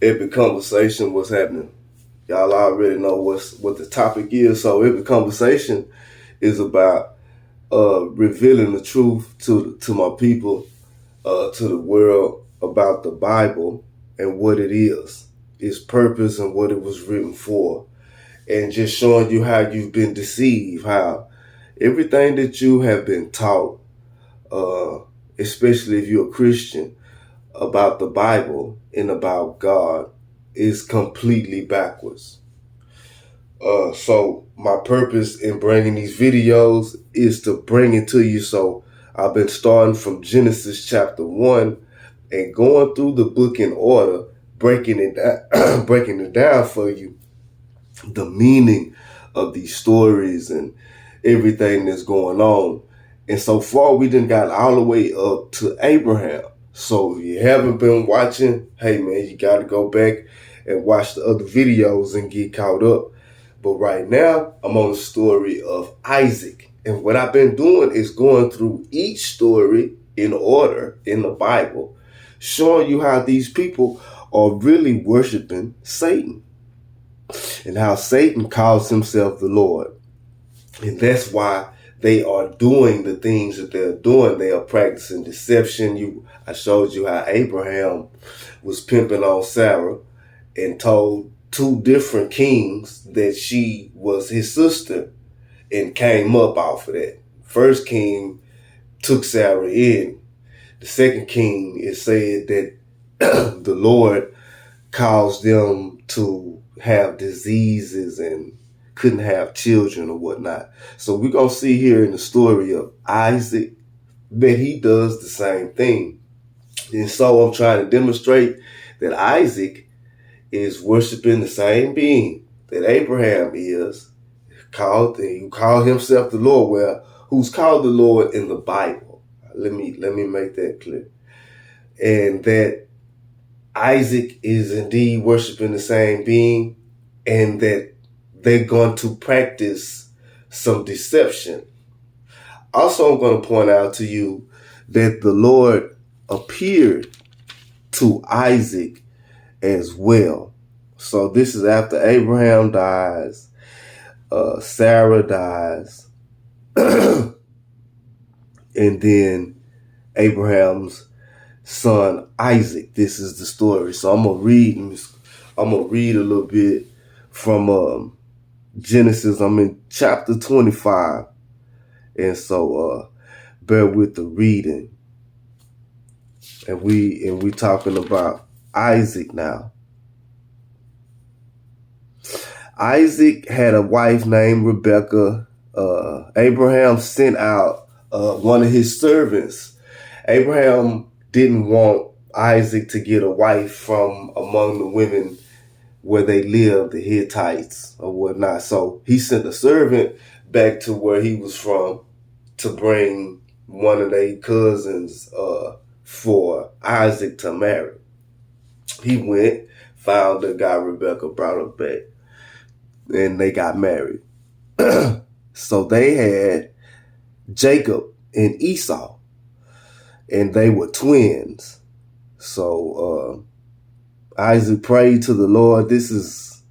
Every conversation, what's happening? Y'all already know what the topic is. So every conversation is about revealing the truth to my people, to the world about the Bible and what it is, its purpose and what it was written for, and just showing you how you've been deceived, how everything that you have been taught, uh, especially if you're a Christian, about the Bible and about God is completely backwards. So my purpose in bringing these videos is to bring it to you. So I've been starting from Genesis chapter 1 and going through the book in order, breaking it down, breaking it down for you, the meaning of these stories and everything that's going on. And so far, we done got all the way up to Abraham. So if you haven't been watching, hey man, you got to go back and watch the other videos and get caught up. But right now, I'm on the story of Isaac. And what I've been doing is going through each story in order in the Bible, showing you how these people are really worshiping Satan and how Satan calls himself the Lord. And that's why they are doing the things that they're doing. They are practicing deception. I showed you how Abraham was pimping on Sarah and told two different kings that she was his sister and came up off of that. First king took Sarah in. The second king is said that the Lord caused them to have diseases and couldn't have children or whatnot. So we're going to see here in the story of Isaac that he does the same thing. And so I'm trying to demonstrate that Isaac is worshiping the same being that Abraham is, who called himself the Lord. Well, who's called the Lord in the Bible. Let me make that clear. And that Isaac is indeed worshiping the same being, and that they're going to practice some deception. Also, I'm going to point out to you that the Lord appeared to Isaac as well. So this is after Abraham dies, Sarah dies, and then Abraham's son Isaac. This is the story. So I'm gonna read a little bit from Genesis. I'm in chapter 25, and so bear with the reading. And we talking about Isaac now. Isaac had a wife named Rebekah. Abraham sent out one of his servants. Abraham didn't want Isaac to get a wife from among the women where they lived, the Hittites or whatnot. So he sent a servant back to where he was from to bring one of their cousins for Isaac to marry. He went, found the guy Rebekah, brought her back, and they got married. So they had Jacob and Esau, and they were twins. So Isaac prayed to the Lord. This is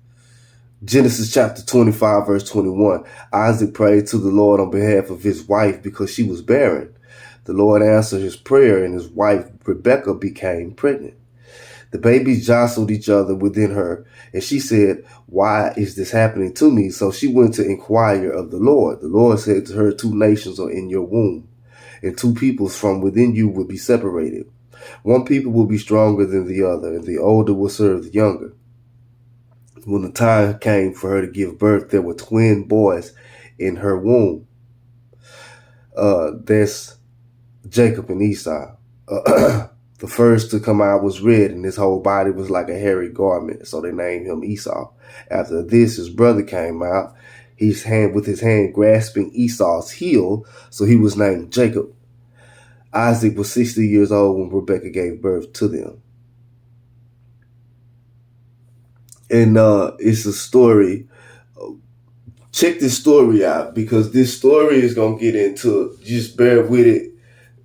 Genesis chapter 25, verse 21. Isaac prayed to the Lord on behalf of his wife because she was barren. The Lord answered his prayer, and his wife Rebekah became pregnant. The babies jostled each other within her, and she said, "Why is this happening to me?" So she went to inquire of the Lord. The Lord said to her, "Two nations are in your womb, and two peoples from within you will be separated. One people will be stronger than the other, and the older will serve the younger." When the time came for her to give birth, there were twin boys in her womb. That's Jacob and Esau. The first to come out was red, and his whole body was like a hairy garment, so they named him Esau. After this, his brother came out, with his hand grasping Esau's heel, so he was named Jacob. Isaac was 60 years old when Rebekah gave birth to them. And it's a story. Check this story out, because this story is going to get into it. Just bear with it.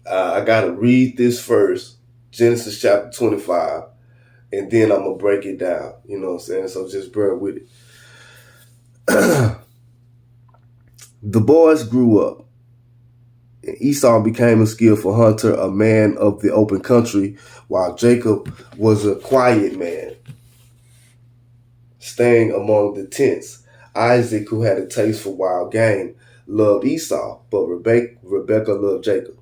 I got to read this first. Genesis chapter 25. and then I'm going to break it down. You know what I'm saying? So just bear with it. The boys grew up. Esau became a skillful hunter, a man of the open country, while Jacob was a quiet man, staying among the tents. Isaac, who had a taste for wild game, loved Esau, but Rebekah loved Jacob.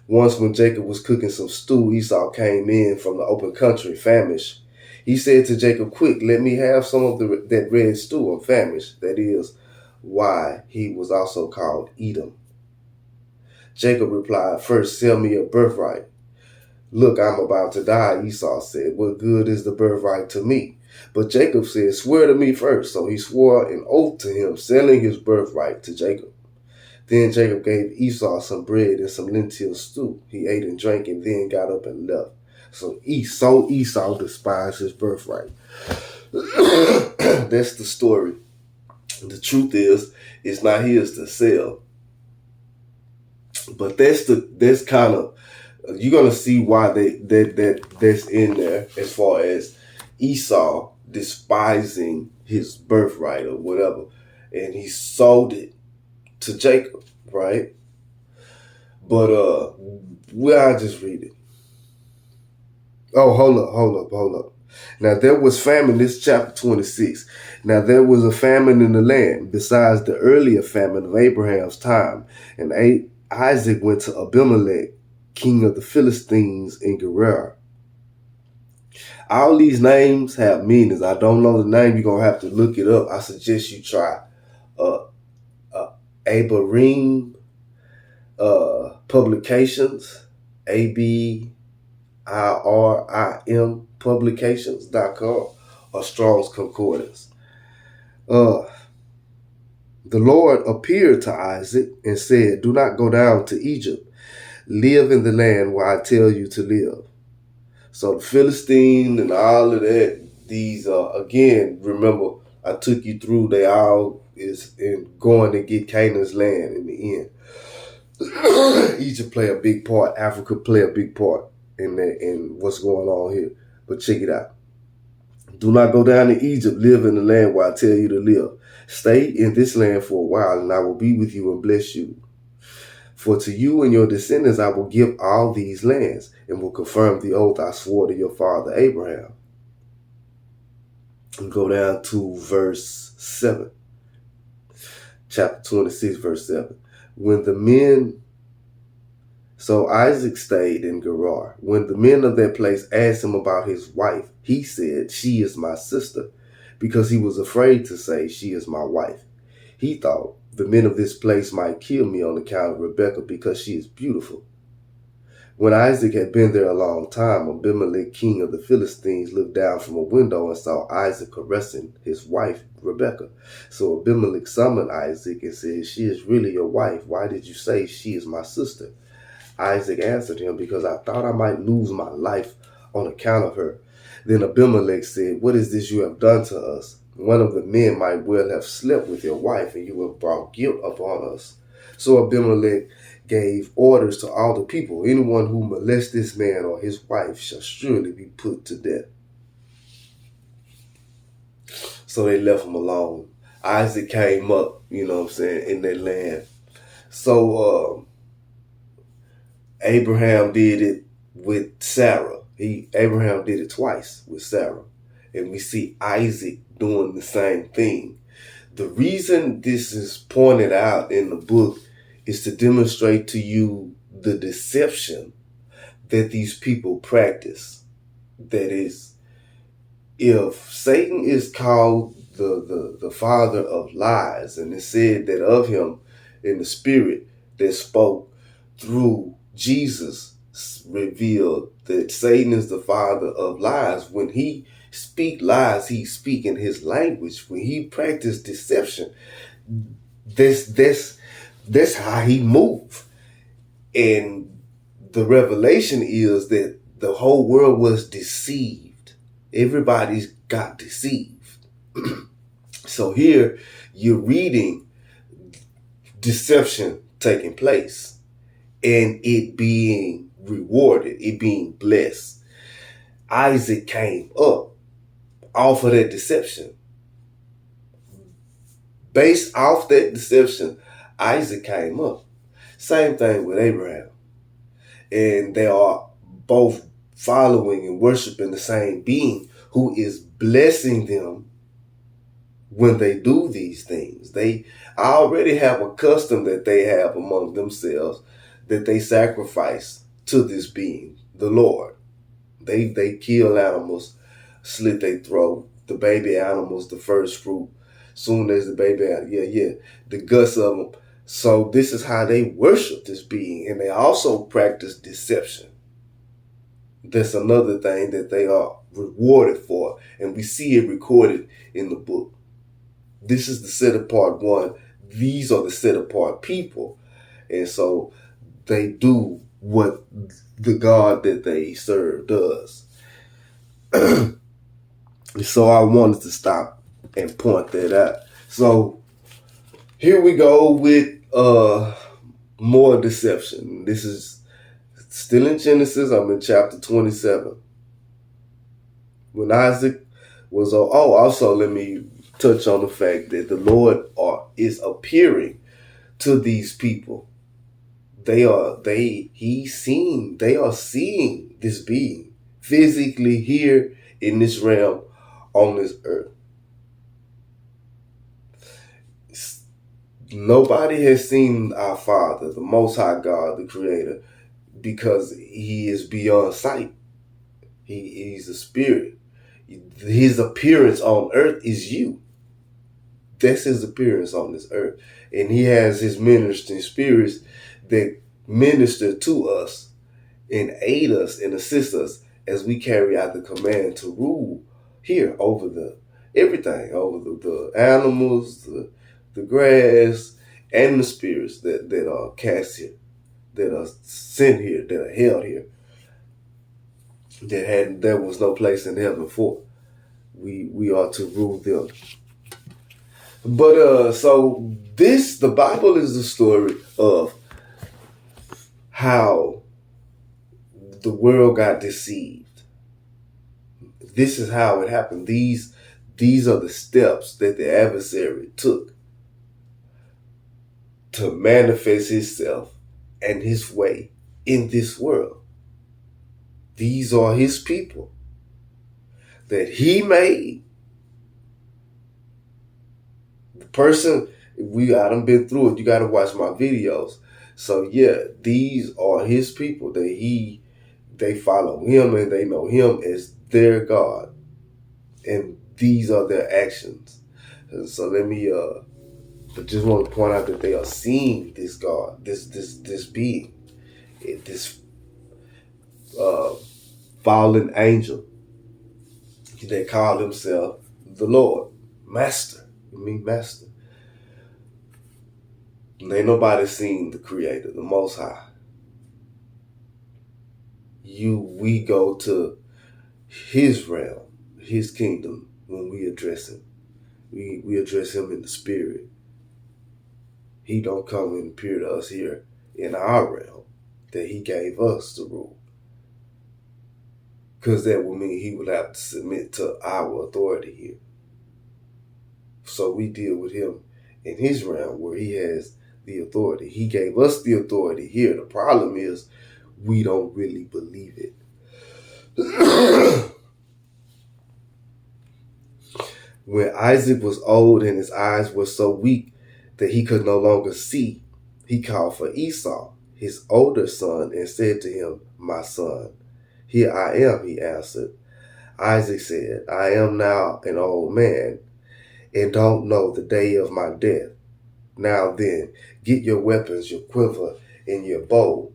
Once when Jacob was cooking some stew, Esau came in from the open country, famished. He said to Jacob, "Quick, let me have some of that red stew. I'm famished." That is why he was also called Edom. Jacob replied, "First, sell me your birthright." "Look, I'm about to die," Esau said. "What good is the birthright to me?" But Jacob said, "Swear to me first." So he swore an oath to him, selling his birthright to Jacob. Then Jacob gave Esau some bread and some lentil stew. He ate and drank and then got up and left. So Esau despised his birthright. That's the story. The truth is, it's not his to sell. But that's kind of, you're gonna see why that's in there, as far as Esau despising his birthright or whatever, and he sold it to Jacob, right? But I'll just read it. Oh, hold up. Now there was famine, this chapter 26. Now there was a famine in the land, besides the earlier famine of Abraham's time, and Isaac went to Abimelech, king of the Philistines, in Gerar. All these names have meanings. I don't know the name. You're going to have to look it up. I suggest you try Abirim Publications, ABIRIM Publications.com, or Strong's Concordance. The Lord appeared to Isaac and said, "Do not go down to Egypt. Live in the land where I tell you to live." So the Philistine and all of that, these again, remember, I took you through, they all is in going to get Canaan's land in the end. Egypt play a big part, Africa play a big part in what's going on here. But check it out. "Do not go down to Egypt. Live in the land where I tell you to live. Stay in this land for a while, and I will be with you and bless you. For to you and your descendants I will give all these lands, and will confirm the oath I swore to your father Abraham." And go down to verse 7. Chapter 26, verse 7. So Isaac stayed in Gerar. When the men of that place asked him about his wife, he said, "She is my sister," because he was afraid to say, "She is my wife." He thought, "The men of this place might kill me on account of Rebekah, because she is beautiful." When Isaac had been there a long time, Abimelech, king of the Philistines, looked down from a window and saw Isaac caressing his wife, Rebekah. So Abimelech summoned Isaac and said, "She is really your wife. Why did you say she is my sister?" Isaac answered him, "Because I thought I might lose my life on account of her." Then Abimelech said, "What is this you have done to us? One of the men might well have slept with your wife, and you have brought guilt upon us." So Abimelech gave orders to all the people, "Anyone who molests this man or his wife shall surely be put to death." So they left him alone. Isaac came up, you know what I'm saying, in that land. So Abraham did it with Sarah. Abraham did it twice with Sarah. And we see Isaac doing the same thing. The reason this is pointed out in the book is to demonstrate to you the deception that these people practice. That is, if Satan is called the father of lies, and it said that of him in the spirit that spoke through Jesus revealed that Satan is the father of lies. When he speak lies, he speak in his language. When he practice deception, that's how he move. And the revelation is that the whole world was deceived. Everybody's got deceived. So here you're reading deception taking place and it being rewarded, it being blessed. Isaac came up off of that deception. Based off that deception, Isaac came up. Same thing with Abraham. And they are both following and worshiping the same being who is blessing them when they do these things. They already have a custom that they have among themselves that they sacrifice to this being, the Lord. They kill animals, slit their throat, the baby animals, the first fruit, soon as the baby, the guts of them. So this is how they worship this being, and they also practice deception. That's another thing that they are rewarded for, and we see it recorded in the book. This is the set apart one. These are the set apart people, and so they do what the God that they serve does. So I wanted to stop and point that out. So here we go with more deception. This is still in Genesis. I'm in chapter 27. When Isaac was also let me touch on the fact that the Lord is appearing to these people. They are seeing this being physically here in this realm on this earth. Nobody has seen our Father, the Most High God, the Creator, because He is beyond sight. He's a spirit. His appearance on earth is you. That's His appearance on this earth. And He has His ministering spirits that minister to us and aid us and assist us as we carry out the command to rule here over everything, over the animals, the grass, and the spirits that are cast here, that are sent here, that are held here, there was no place in heaven for. We are to rule them. But so the Bible is the story of how the world got deceived. This is how it happened. These are the steps that the adversary took to manifest himself and his way in this world. These are his people that he made. The person, I done been through it. You got to watch my videos. So yeah, these are his people that they follow him and they know him as their God. And these are their actions. And so let me just want to point out that they are seeing this God, this being, this fallen angel. They call himself the Lord, Master. Master. Ain't nobody seen the Creator, the Most High. We go to His realm, His kingdom when we address Him. We address Him in the spirit. He don't come and appear to us here in our realm that He gave us to rule. Because that would mean He would have to submit to our authority here. So we deal with Him in His realm where He has the authority. He gave us the authority here. The problem is we don't really believe it. When Isaac was old and his eyes were so weak that he could no longer see, he called for Esau, his older son, and said to him, "My son." "Here I am," he answered. Isaac said, "I am now an old man and don't know the day of my death. Now then, get your weapons, your quiver, and your bow,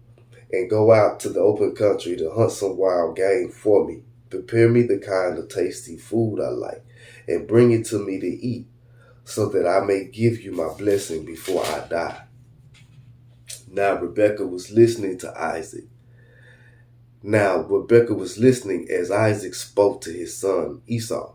and go out to the open country to hunt some wild game for me. Prepare me the kind of tasty food I like, and bring it to me to eat, so that I may give you my blessing before I die." Now Rebekah was listening as Isaac spoke to his son Esau.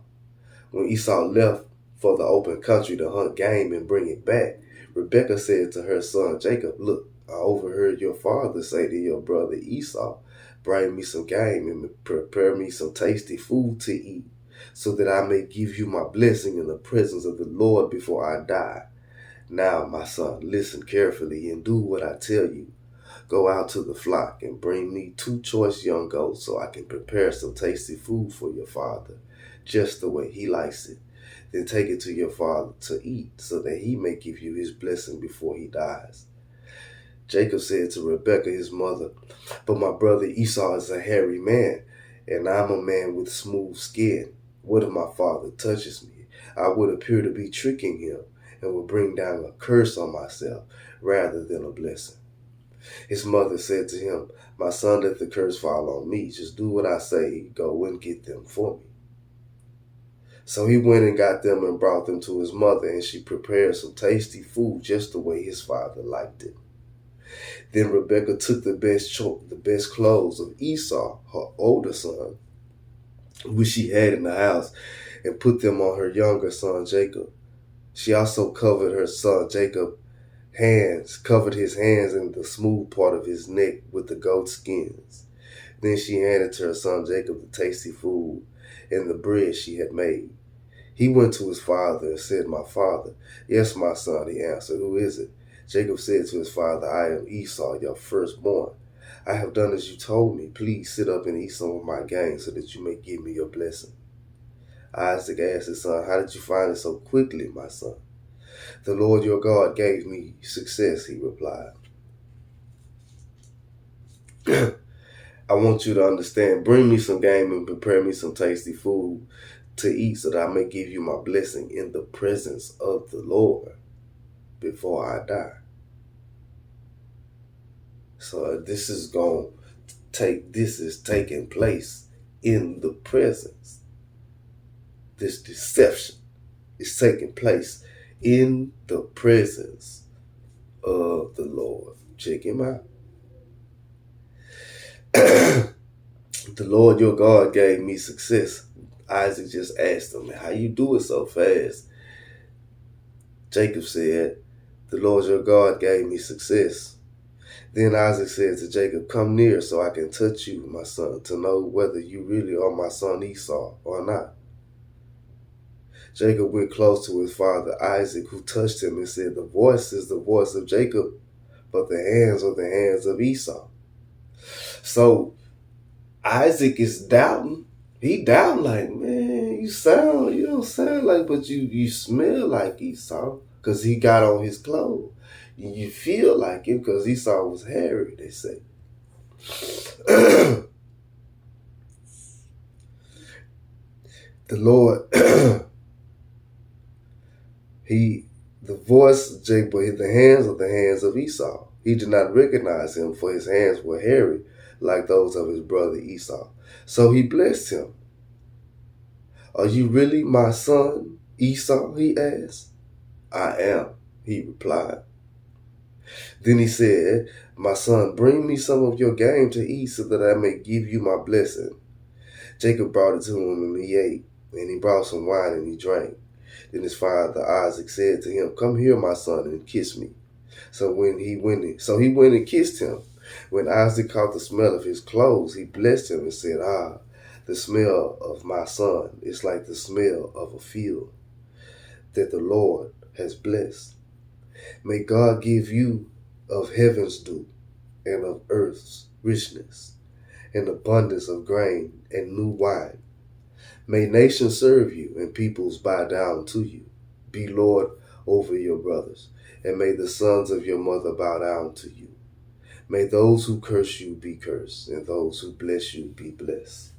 When Esau left for the open country to hunt game and bring it back, Rebekah said to her son Jacob, "Look, I overheard your father say to your brother Esau, Bring me some game and prepare me some tasty food to eat, so that I may give you my blessing in the presence of the Lord before I die. Now, my son, listen carefully and do what I tell you. Go out to the flock and bring me 2 choice young goats so I can prepare some tasty food for your father, just the way he likes it. Then take it to your father to eat, so that he may give you his blessing before he dies. Jacob said to Rebekah, his mother, but my brother Esau is a hairy man, and I'm a man with smooth skin. What if my father touches me? I would appear to be tricking him and would bring down a curse on myself rather than a blessing. His mother said to him, my son, let the curse fall on me. Just do what I say. Go and get them for me. So he went and got them and brought them to his mother, and she prepared some tasty food just the way his father liked it. Then Rebekah took the best clothes of Esau, her older son, which she had in the house, and put them on her younger son Jacob. She also covered her son Jacob's covered his hands and the smooth part of his neck with the goat skins. Then she handed to her son Jacob the tasty food and the bread she had made. He went to his father and said, my father. Yes, my son, he answered. Who is it? Jacob said to his father, I am Esau, your firstborn. I have done as you told me. Please sit up and eat some of my game so that you may give me your blessing. Isaac asked his son, how did you find it so quickly, my son? The Lord your God gave me success, he replied. I want you to understand. Bring me some game and prepare me some tasty food to eat so that I may give you my blessing in the presence of the Lord before I die. So this is taking place in the presence. This deception is taking place in the presence of the Lord. Check him out. The Lord your God gave me success. Isaac just asked him, how you do it so fast? Jacob said, the Lord your God gave me success. Then Isaac said to Jacob, come near so I can touch you, my son, to know whether you really are my son Esau or not. Jacob went close to his father Isaac, who touched him and said, the voice is the voice of Jacob, but the hands are the hands of Esau. So Isaac is doubting. He doubting like, man, you don't sound like, but you smell like Esau, because he got on his clothes. You feel like him because Esau was hairy, they say. The Lord, the voice of Jacob, the hands are the hands of Esau. He did not recognize him, for his hands were hairy like those of his brother Esau. So he blessed him. Are you really my son Esau? He asked. I am, he replied. Then he said, my son, bring me some of your game to eat so that I may give you my blessing. Jacob brought it to him and he ate, and he brought some wine and he drank. Then his father Isaac said to him, come here, my son, and kiss me. So he went and kissed him. When Isaac caught the smell of his clothes, he blessed him and said, the smell of my son is like the smell of a field that the Lord has blessed. May God give you of heaven's dew and of earth's richness and abundance of grain and new wine. May nations serve you and peoples bow down to you. Be Lord over your brothers, and may the sons of your mother bow down to you. May those who curse you be cursed, and those who bless you be blessed.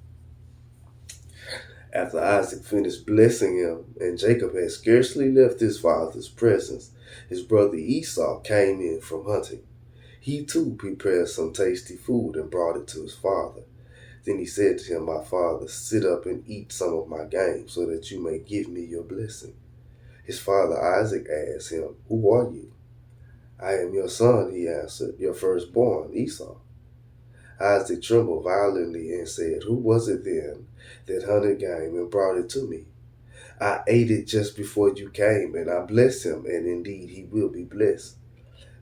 After Isaac finished blessing him, and Jacob had scarcely left his father's presence, his brother Esau came in from hunting. He too prepared some tasty food and brought it to his father. Then he said to him, my father, sit up and eat some of my game so that you may give me your blessing. His father Isaac asked him, who are you? I am your son, he answered, your firstborn, Esau. Isaac trembled violently and said, who was it then that hunted game and brought it to me? I ate it just before you came, and I blessed him, and indeed he will be blessed.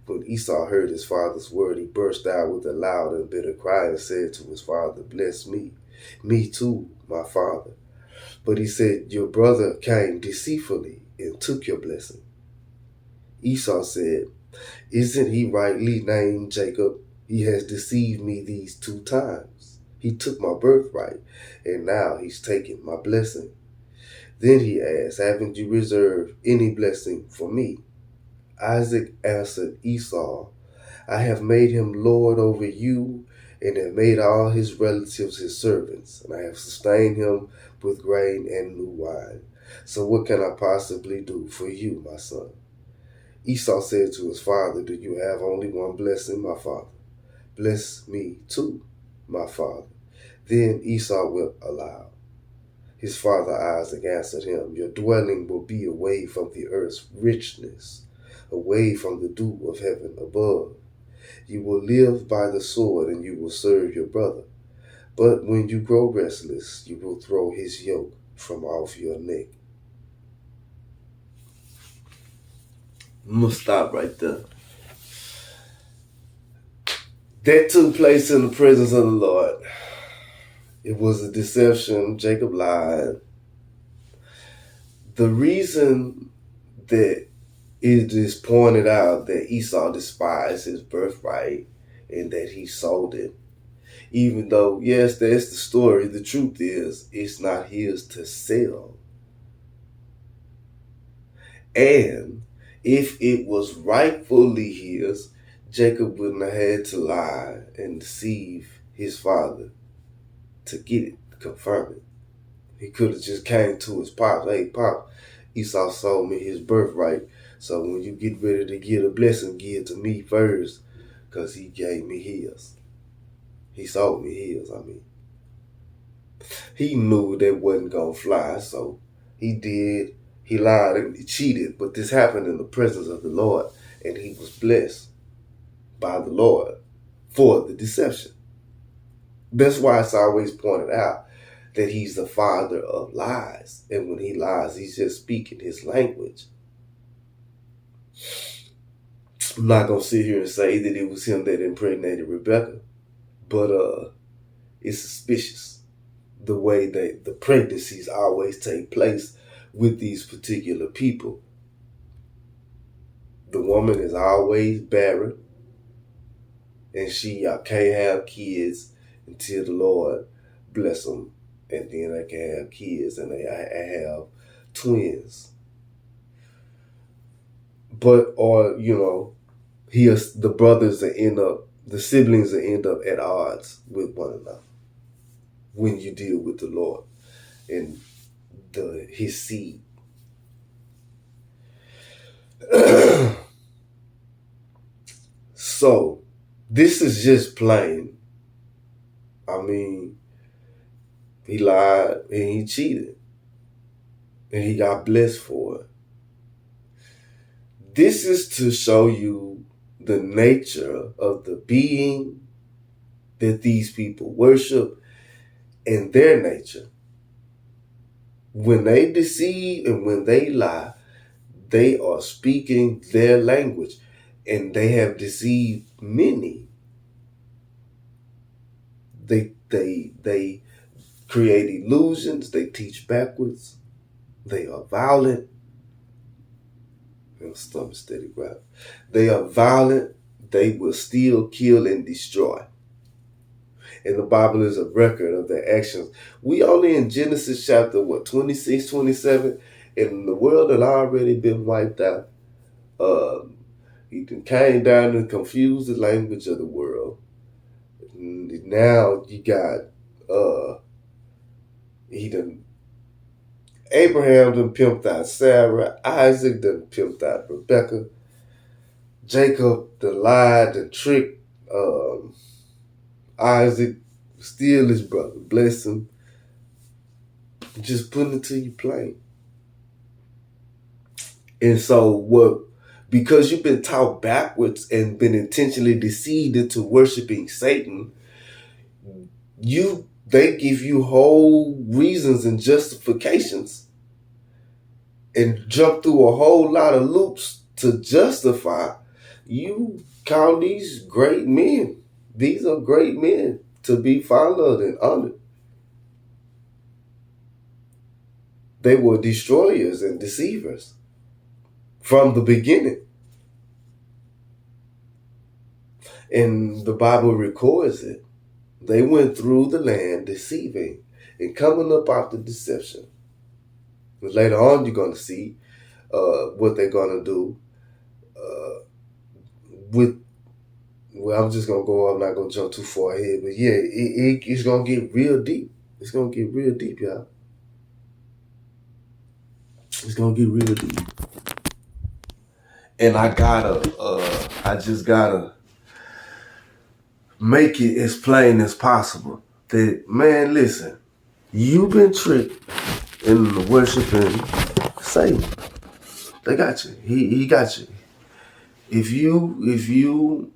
When Esau heard his father's word, he burst out with a loud and bitter cry and said to his father, "Bless me, me too, my father." But he said, "Your brother came deceitfully and took your blessing." Esau said, "Isn't he rightly named Jacob? He has deceived me these 2 times. He took my birthright, and now he's taken my blessing." Then he asked, "Haven't you reserved any blessing for me?" Isaac answered Esau, "I have made him lord over you, and have made all his relatives his servants, and I have sustained him with grain and new wine. So what can I possibly do for you, my son?" Esau said to his father, "Do you have only one blessing, my father? Bless me too, my father." Then Esau wept aloud. His father Isaac answered him, "Your dwelling will be away from the earth's richness, away from the dew of heaven above. You will live by the sword, and you will serve your brother. But when you grow restless, you will throw his yoke from off your neck." I'm going to stop right there. That took place in the presence of the Lord. It was a deception. Jacob lied. The reason that it is pointed out that Esau despised his birthright and that he sold it, even though, yes, that's the story, the truth is it's not his to sell. And if it was rightfully his, Jacob wouldn't have had to lie and deceive his father to get it, confirm it. He could have just came to his pops, "Hey, pop, Esau sold me his birthright. So when you get ready to give a blessing, give it to me first, because he gave me his. He sold me his, I mean." He knew that wasn't going to fly, so he did. He lied and he cheated, but this happened in the presence of the Lord, and he was blessed by the Lord for the deception. That's why it's always pointed out that he's the father of lies. And when he lies, he's just speaking his language. I'm not going to sit here and say that it was him that impregnated Rebecca, but it's suspicious the way that the pregnancies always take place with these particular people. The woman is always barren, and she can't have kids until the Lord bless them, and then they can have kids, and they have twins. But, or, the brothers that the siblings that end up at odds with one another when you deal with the Lord and his seed. So this is just plain. I mean, he lied and he cheated, and he got blessed for it. This is to show you the nature of the being that these people worship and their nature. When they deceive and when they lie, they are speaking their language, and they have deceived many. They create illusions. They teach backwards. They are violent. Stomach steady grab. They are violent. They will steal, kill, and destroy. And the Bible is a record of their actions. We only in Genesis chapter 26, 27, and the world had already been wiped out. He came down and confused the language of the world. Now you got Abraham done pimped out Sarah, Isaac done pimped out Rebecca, Jacob done lied and tricked Isaac, steal his brother, bless him. Just putting it to you plain. And so because you've been taught backwards and been intentionally deceived into worshiping Satan, they give you whole reasons and justifications and jump through a whole lot of loops to justify You call these great men. These are great men to be followed and honored. They were destroyers and deceivers from the beginning. And the Bible records it. They went through the land deceiving and coming up after deception. And later on, you're going to see what they're going to do with. Well, I'm just going to go, I'm not going to jump too far ahead. But yeah, it's going to get real deep. It's going to get real deep, y'all. It's going to get real deep. And I just gotta make it as plain as possible that, man, listen, you've been tricked into worshiping Satan. They got you. He got you. If you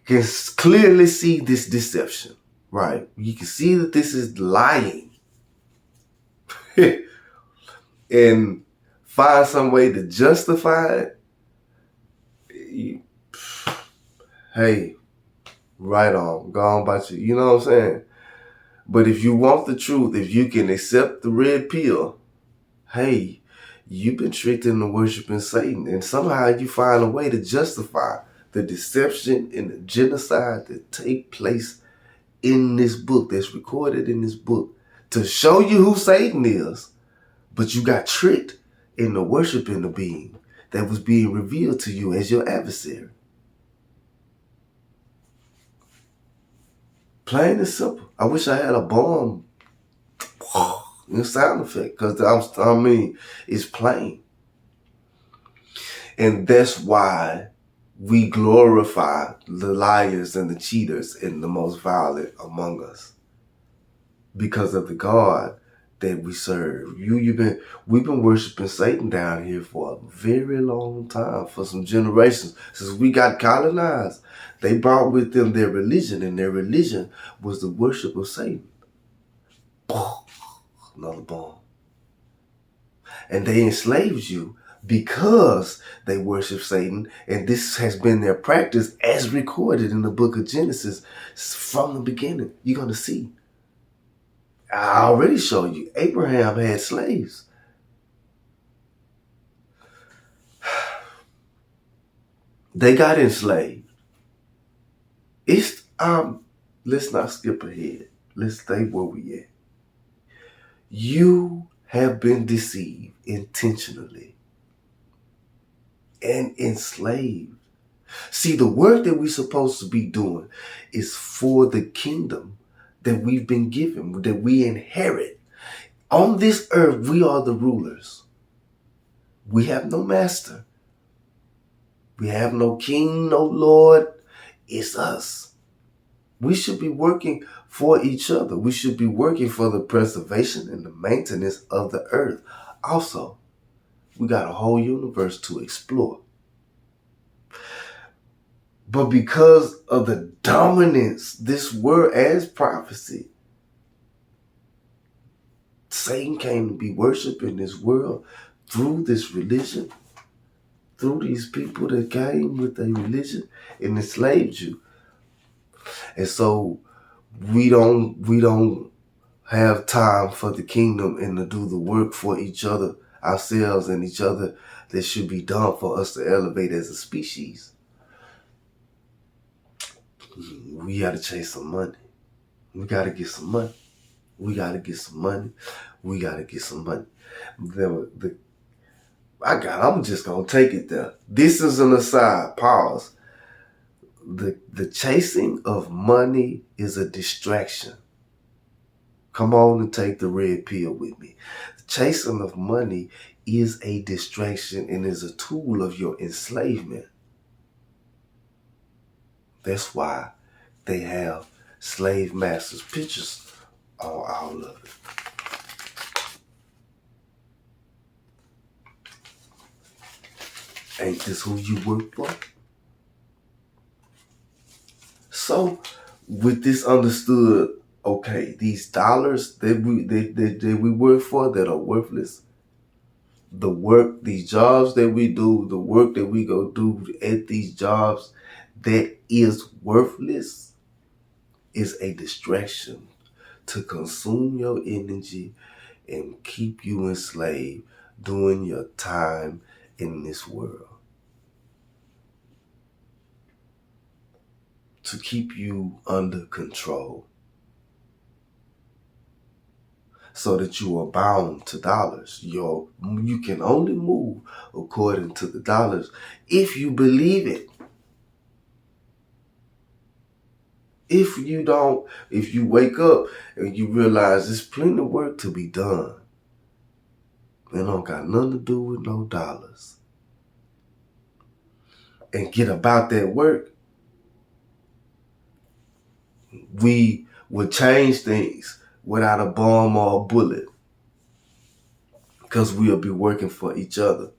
can clearly see this deception, right? You can see that this is lying, and find some way to justify it. Hey, right on, go on about you. You know what I'm saying? But if you want the truth, if you can accept the red pill, hey, you've been tricked into worshiping Satan. And somehow you find a way to justify the deception and the genocide that take place in this book, that's recorded in this book, to show you who Satan is. But you got tricked into worshiping the being that was being revealed to you as your adversary. Plain and simple. I wish I had a bomb in sound effect, because it's plain. And that's why we glorify the liars and the cheaters and the most violent among us, because of the God that we serve. We've been worshiping Satan down here for a very long time, for some generations, since we got colonized. They brought with them their religion, and their religion was the worship of Satan. Another bomb. And they enslaved you because they worship Satan, and this has been their practice as recorded in the book of Genesis from the beginning. You're going to see. I already showed you Abraham had slaves. They got enslaved. Let's not skip ahead. Let's stay where we at. You have been deceived intentionally and enslaved. See, the work that we're supposed to be doing is for the kingdom that we've been given, that we inherit. On this earth, we are the rulers. We have no master. We have no king, no lord. It's us. We should be working for each other. We should be working for the preservation and the maintenance of the earth. Also, we got a whole universe to explore. But because of the dominance this word as prophecy, Satan came to be worshipped in this world through this religion, through these people that came with a religion and enslaved you. And so we don't have time for the kingdom and to do the work for each other, ourselves and each other, that should be done for us to elevate as a species. We got to chase some money. We got to get some money. We got to get some money. We got to get some money. I'm just going to take it there. This is an aside. Pause. The chasing of money is a distraction. Come on and take the red pill with me. The chasing of money is a distraction and is a tool of your enslavement. That's why they have slave masters' pictures on all of it. Ain't this who you work for? So, with this understood, okay, these dollars that we work for that are worthless, the work, these jobs that we do, the work that we go do at these jobs that is worthless is a distraction to consume your energy and keep you enslaved during your time in this world. To keep you under control. So that you are bound to dollars. You can only move according to the dollars if you believe it. If you wake up and you realize there's plenty of work to be done, it don't got nothing to do with no dollars, and get about that work, we will change things without a bomb or a bullet, because we'll be working for each other,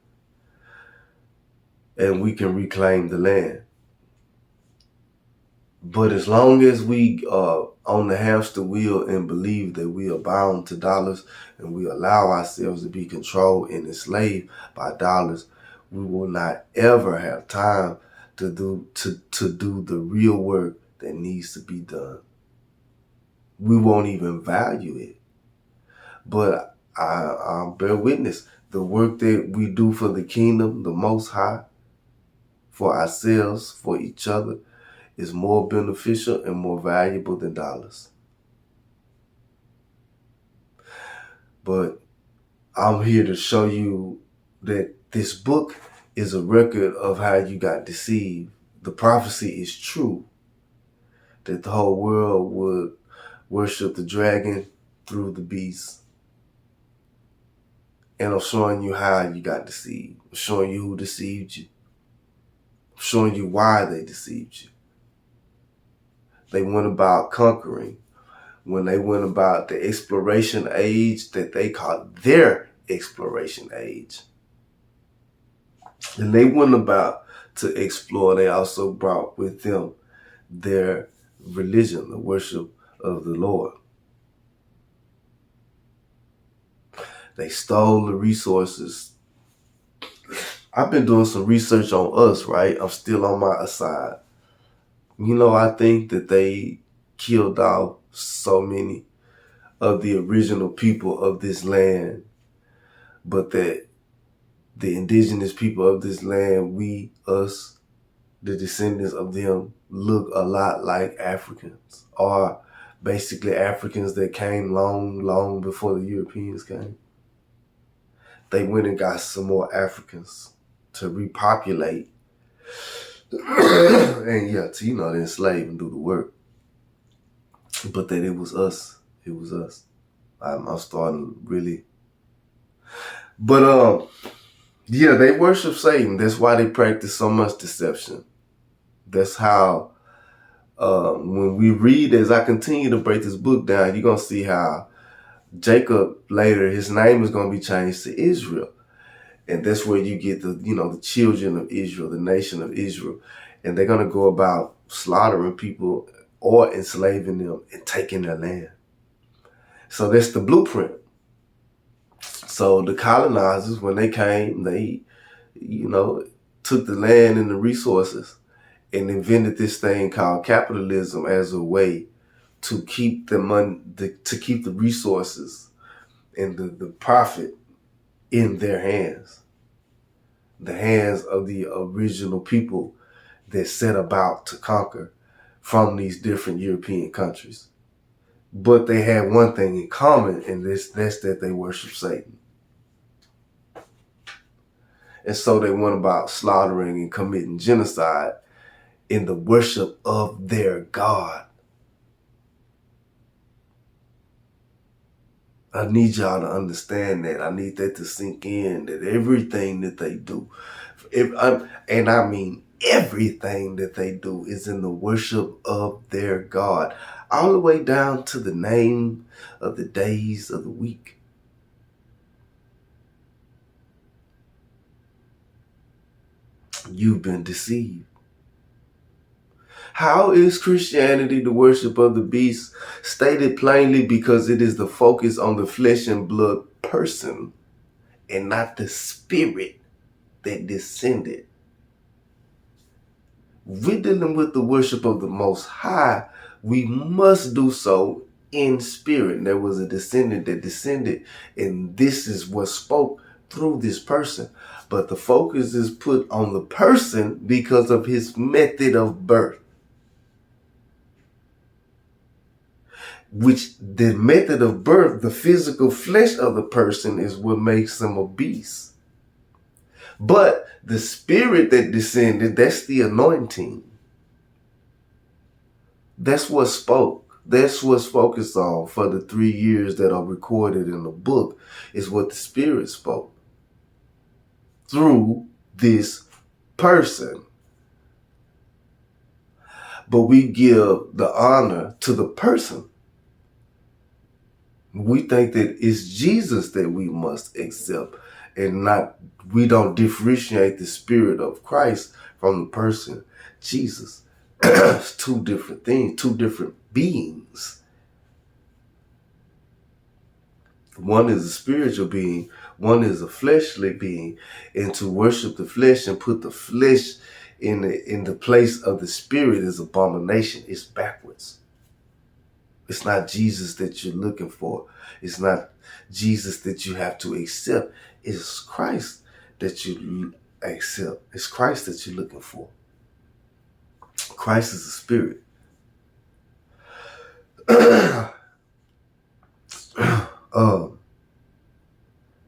and we can reclaim the land. But as long as we are on the hamster wheel and believe that we are bound to dollars and we allow ourselves to be controlled and enslaved by dollars, we will not ever have time to do the real work that needs to be done. We won't even value it. But I bear witness, the work that we do for the kingdom, the Most High, for ourselves, for each other, is more beneficial and more valuable than dollars. But I'm here to show you that this book is a record of how you got deceived. The prophecy is true, that the whole world would worship the dragon through the beast. And I'm showing you how you got deceived. I'm showing you who deceived you. I'm showing you why they deceived you. They went about conquering. When they went about the exploration age that they called their exploration age. And they went about to explore, they also brought with them their religion, the worship of the Lord. They stole the resources. I've been doing some research on us, right? I'm still on my side. I think that they killed off so many of the original people of this land, but that the indigenous people of this land, us, the descendants of them, look a lot like Africans, or basically Africans that came long, long before the Europeans came. They went and got some more Africans to repopulate and to enslave and do the work. But that it was us. It was us. I'm starting really. But they worship Satan. That's why they practice so much deception. That's how when we read, as I continue to break this book down, you're gonna see how Jacob later, his name is gonna be changed to Israel. And that's where you get the children of Israel, the nation of Israel. And they're going to go about slaughtering people or enslaving them and taking their land. So that's the blueprint. So the colonizers, when they came, they, took the land and the resources and invented this thing called capitalism as a way to keep the money, to keep the resources and the profit in their hands. The hands of the original people that set about to conquer from these different European countries. But they had one thing in common, and that's that they worship Satan. And so they went about slaughtering and committing genocide in the worship of their God. I need y'all to understand that. I need that to sink in, that everything that they do, and I mean everything that they do, is in the worship of their God, all the way down to the name of the days of the week. You've been deceived. How is Christianity the worship of the beast? Stated plainly, because it is the focus on the flesh and blood person and not the spirit that descended. We're dealing with the worship of the Most High. We must do so in spirit. There was a descendant that descended, and this is what spoke through this person. But the focus is put on the person because of his method of birth. Which the method of birth, the physical flesh of the person, is what makes them a beast. But the spirit that descended, that's the anointing. That's what spoke. That's what's focused on for the 3 years that are recorded in the book, is what the spirit spoke through this person. But we give the honor to the person. We think that it's Jesus that we must accept, and we don't differentiate the spirit of Christ from the person Jesus. It's two different things, two different beings. One is a spiritual being, one is a fleshly being. And to worship the flesh and put the flesh in the place of the spirit is abomination. It's backwards. It's not Jesus that you're looking for. It's not Jesus that you have to accept. It's Christ that you accept. It's Christ that you're looking for. Christ is a spirit.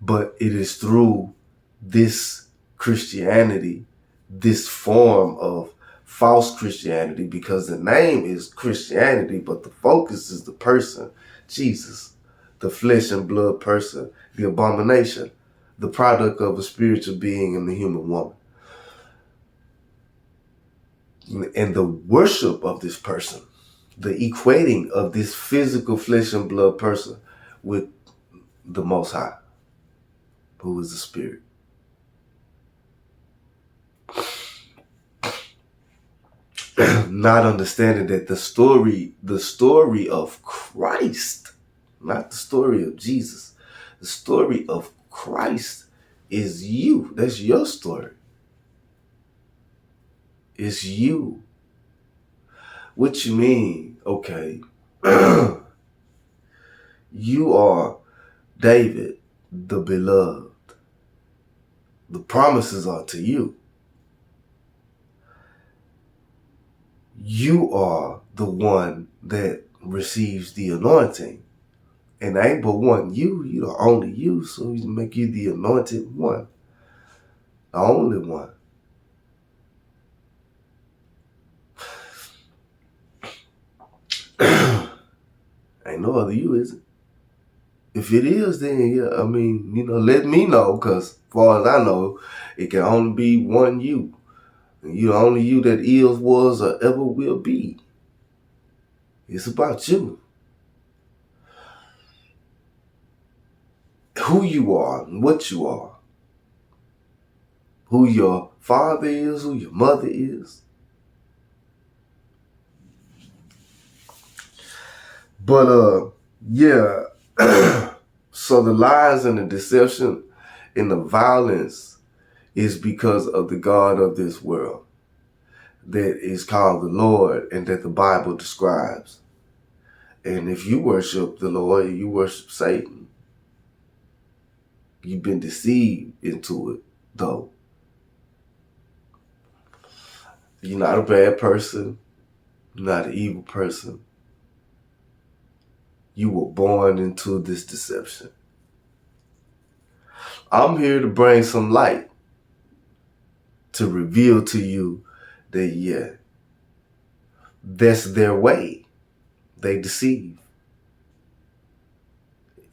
But it is through this Christianity, this form of false Christianity, because the name is Christianity, but the focus is the person, Jesus, the flesh and blood person, the abomination, the product of a spiritual being in the human woman. And the worship of this person, the equating of this physical flesh and blood person with the Most High, who is the spirit. Not understanding that the story of Christ, not the story of Jesus, the story of Christ is you. That's your story. It's you. What you mean? Okay. You are David, the beloved. The promises are to you. You are the one that receives the anointing. And there ain't but one you. You're the only you. So he make you the anointed one. The only one. Ain't no other you, is it? If it is, then yeah, I mean, let me know, because as far as I know, it can only be one you. And you're the only you that is, was, or ever will be. It's about you. Who you are and what you are. Who your father is, who your mother is. But yeah. So the lies and the deception and the violence is because of the God of this world that is called the Lord and that the Bible describes. And if you worship the Lord, you worship Satan. You've been deceived into it, though. You're not a bad person. You're not an evil person. You were born into this deception. I'm here to bring some light to reveal to you that, yeah, that's their way. They deceive.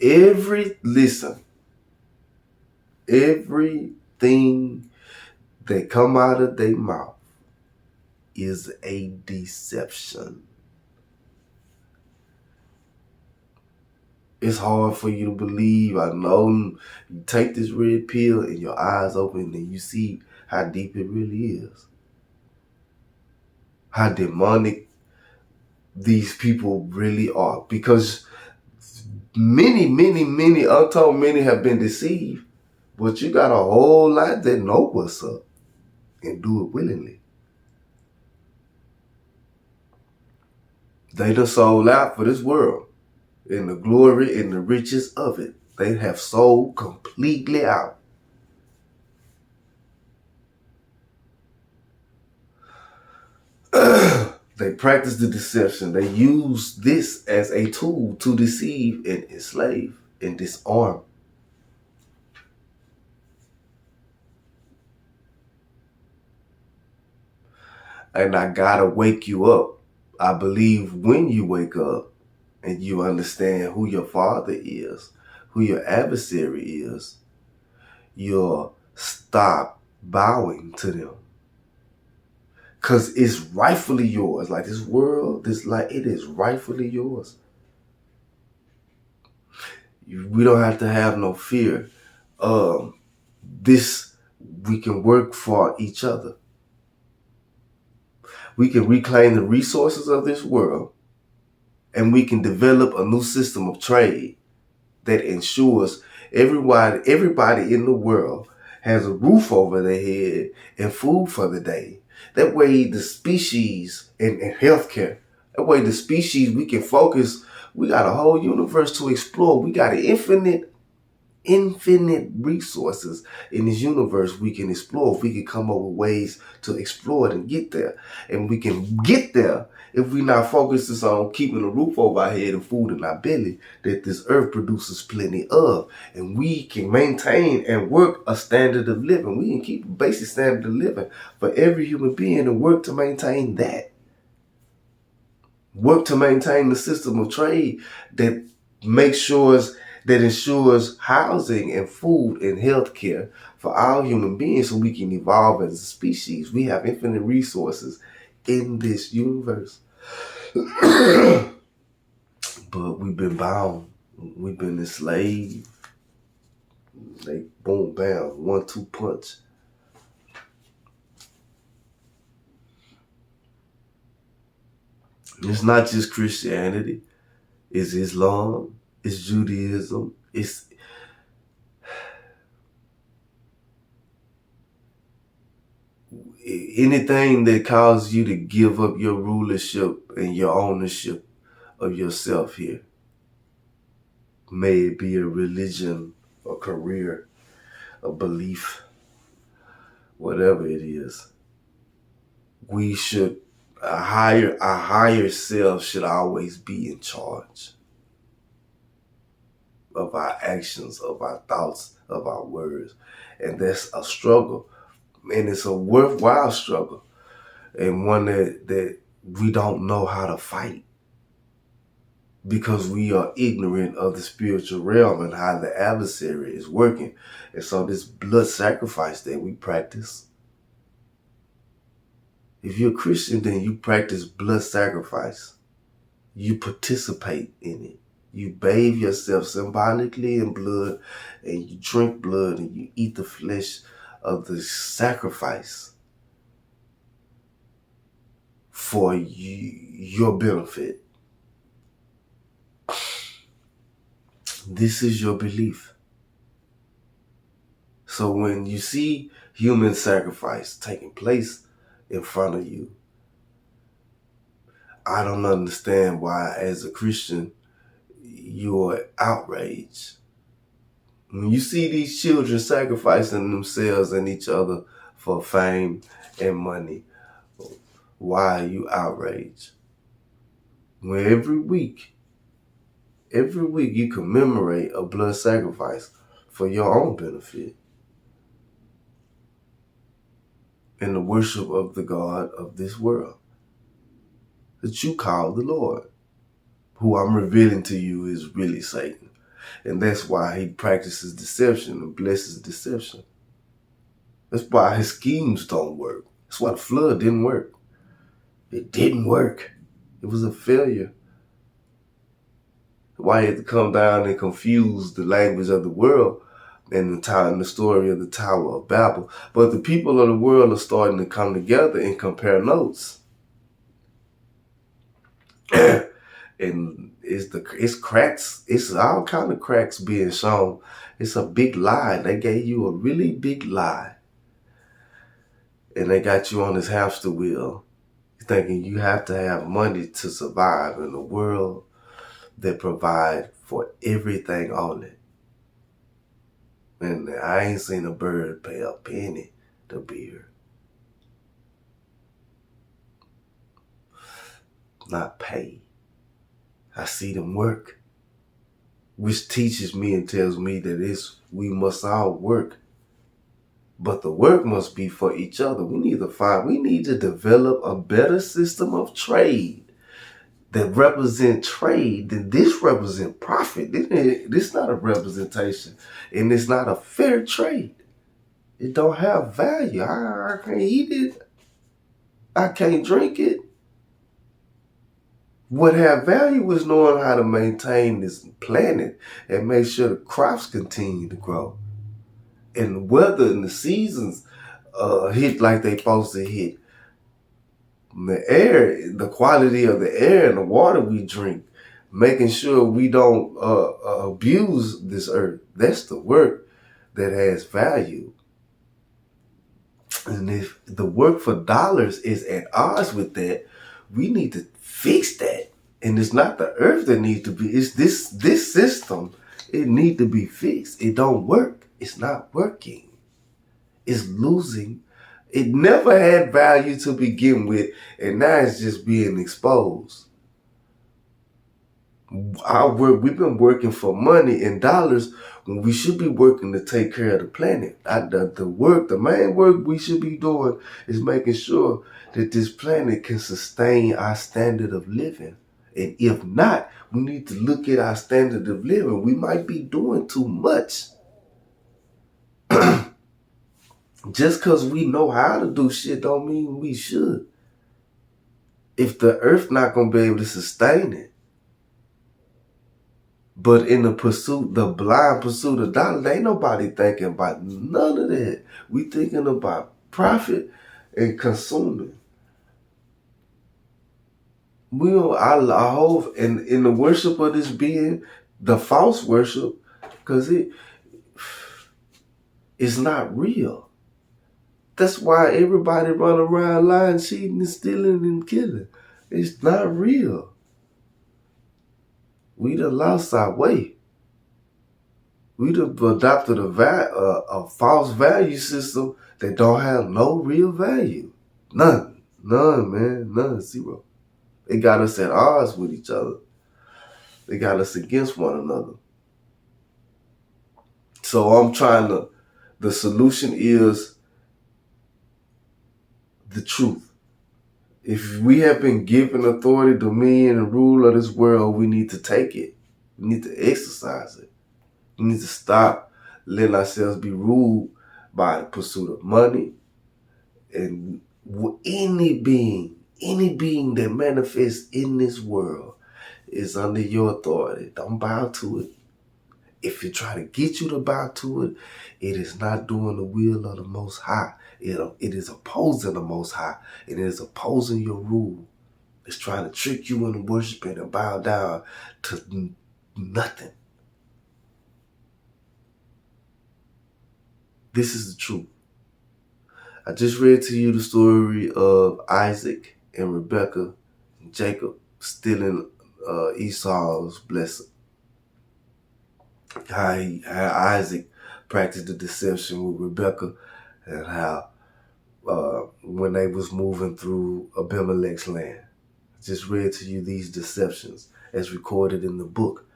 Everything that come out of their mouth is a deception. It's hard for you to believe. I know. You take this red pill and your eyes open and you see how deep it really is. How demonic these people really are. Because many, untold many have been deceived But you got a whole lot that know what's up and do it willingly. They done sold out for this world and the glory and the riches of it. They have sold completely out. They practice the deception. They use this as a tool to deceive and enslave and disarm. And I gotta wake you up. I believe when you wake up and you understand who your father is, who your adversary is, you'll stop bowing to them. Because it's rightfully yours. Like this world, it is rightfully yours. We don't have to have no fear. We can work for each other. We can reclaim the resources of this world, and we can develop a new system of trade that ensures everybody in the world has a roof over their head and food for the day. That way the species and healthcare, that way the species, we can focus. We got a whole universe to explore. We got infinite resources in this universe we can explore. If we can come up with ways to explore it and get there. And we can get there if we not focused on keeping a roof over our head and food in our belly that this earth produces plenty of. And we can maintain and work a standard of living. We can keep a basic standard of living for every human being and work to maintain that. Work to maintain the system of trade that ensures housing and food and health care for all human beings so we can evolve as a species. We have infinite resources in this universe. But we've been bound. We've been enslaved. They boom, bam, 1-2 punch. It's not just Christianity. It's Islam. It's Judaism. It's anything that causes you to give up your rulership and your ownership of yourself here. May it be a religion, a career, a belief, whatever it is. We should, a higher self should always be in charge of our actions, of our thoughts, of our words. And that's a struggle. And it's a worthwhile struggle. And one that we don't know how to fight. Because we are ignorant of the spiritual realm and how the adversary is working. And so this blood sacrifice that we practice, if you're a Christian, then you practice blood sacrifice. You participate in it. You bathe yourself symbolically in blood, and you drink blood, and you eat the flesh of the sacrifice for your benefit. This is your belief. So when you see human sacrifice taking place in front of you, I don't understand why, as a Christian, you're outraged. When you see these children sacrificing themselves and each other for fame and money, why are you outraged? When every week you commemorate a blood sacrifice for your own benefit and the worship of the God of this world that you call the Lord, who I'm revealing to you is really Satan. And that's why he practices deception and blesses deception. That's why his schemes don't work. That's why the flood didn't work. It didn't work. It was a failure. Why he had to come down and confuse the language of the world and the story of the Tower of Babel. But the people of the world are starting to come together and compare notes. and it's cracks. It's all kind of cracks being shown. It's a big lie. They gave you a really big lie, and they got you on this hamster wheel, thinking you have to have money to survive in a world that provide for everything on it. And I ain't seen a bird pay a penny to be here. Not pay. I see them work, which teaches me and tells me that we must all work. But the work must be for each other. We need to develop a better system of trade that represent trade, then this represent profit. This not a representation, and it's not a fair trade. It don't have value. I can't eat it. I can't drink it. What have value is knowing how to maintain this planet and make sure the crops continue to grow, and the weather and the seasons hit like they supposed to hit. The air, the quality of the air and the water we drink, making sure we don't abuse this earth. That's the work that has value. And if the work for dollars is at odds with that, we need to fix that. And it's not the earth that needs to be, it's this system. It needs to be fixed. It don't work. It's not working. It's losing. It never had value to begin with, and now it's just being exposed. We've been working for money and dollars when we should be working to take care of the planet. The main work we should be doing is making sure that this planet can sustain our standard of living. And if not, we need to look at our standard of living. We might be doing too much. Just because we know how to do shit don't mean we should. If the earth not going to be able to sustain it. But in the blind pursuit of dollars, ain't nobody thinking about none of that. We thinking about profit and consuming. I hope in the worship of this being, the false worship, because it's not real. That's why everybody run around lying, cheating, and stealing and killing. It's not real. We done lost our way. We done adopted a false value system that don't have no real value. None, man, none, zero. It got us at odds with each other. They got us against one another. So the solution is the truth. If we have been given authority, dominion, and rule of this world, we need to take it. We need to exercise it. We need to stop letting ourselves be ruled by the pursuit of money. And any being that manifests in this world is under your authority. Don't bow to it. If you try to get you to bow to it, it is not doing the will of the Most High. It is opposing the Most High. It is opposing your rule. It's trying to trick you into worshiping and bow down to nothing. This is the truth. I just read to you the story of Isaac and Rebekah and Jacob stealing Esau's blessing. How Isaac practiced the deception with Rebekah, and how when they was moving through Abimelech's land. I just read to you these deceptions as recorded in the book.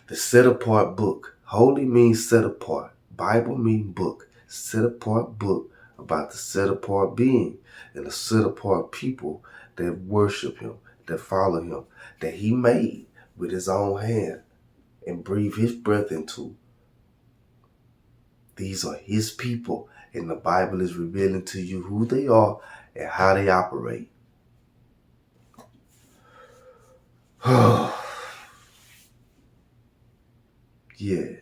The set apart book. Holy means set apart. Bible means book. Set apart book about the set apart being and the set apart people that worship him, that follow him, that he made with his own hand and breathe his breath into. These are his people, and the Bible is revealing to you who they are and how they operate. Yeah,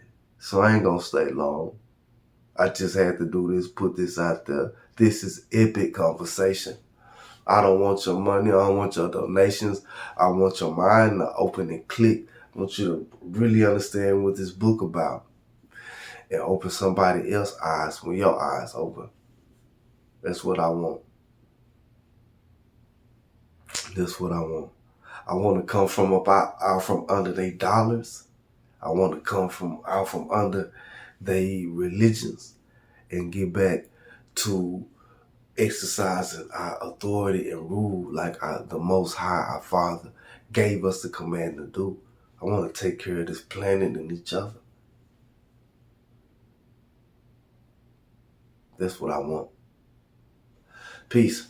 so I ain't gonna stay long. I just had to do this, put this out there. This is epic conversation. I don't want your money. I don't want your donations. I want your mind to open and click. I want you to really understand what this book about and open somebody else's eyes when your eyes open. That's what I want. That's what I want. I want to come from out from under their dollars. I want to come out from under their religions and get back to exercising our authority and rule like the Most High, our Father, gave us the command to do. I want to take care of this planet and each other. That's what I want. Peace.